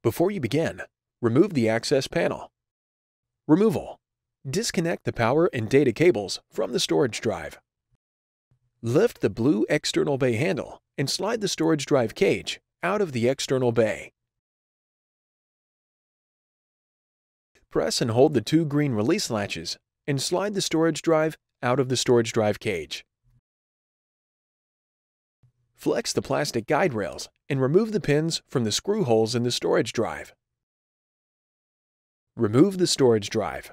Before you begin, remove the access panel. Removal. Disconnect the power and data cables from the storage drive. Lift the blue external bay handle and slide the storage drive cage out of the external bay. Press and hold the two green release latches and slide the storage drive out of the storage drive cage. Flex the plastic guide rails and remove the pins from the screw holes in the storage drive. Remove the storage drive.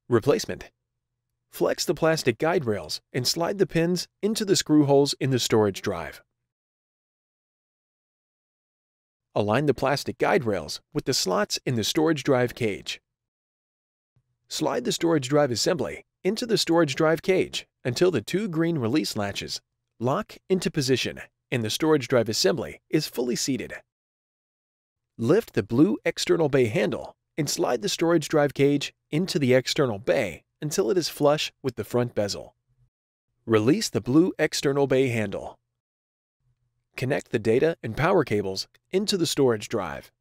Replacement. Flex the plastic guide rails and slide the pins into the screw holes in the storage drive. Align the plastic guide rails with the slots in the storage drive cage. Slide the storage drive assembly into the storage drive cage until the two green release latches lock into position and the storage drive assembly is fully seated. Lift the blue external bay handle and slide the storage drive cage into the external bay until it is flush with the front bezel. Release the blue external bay handle. Connect the data and power cables into the storage drive.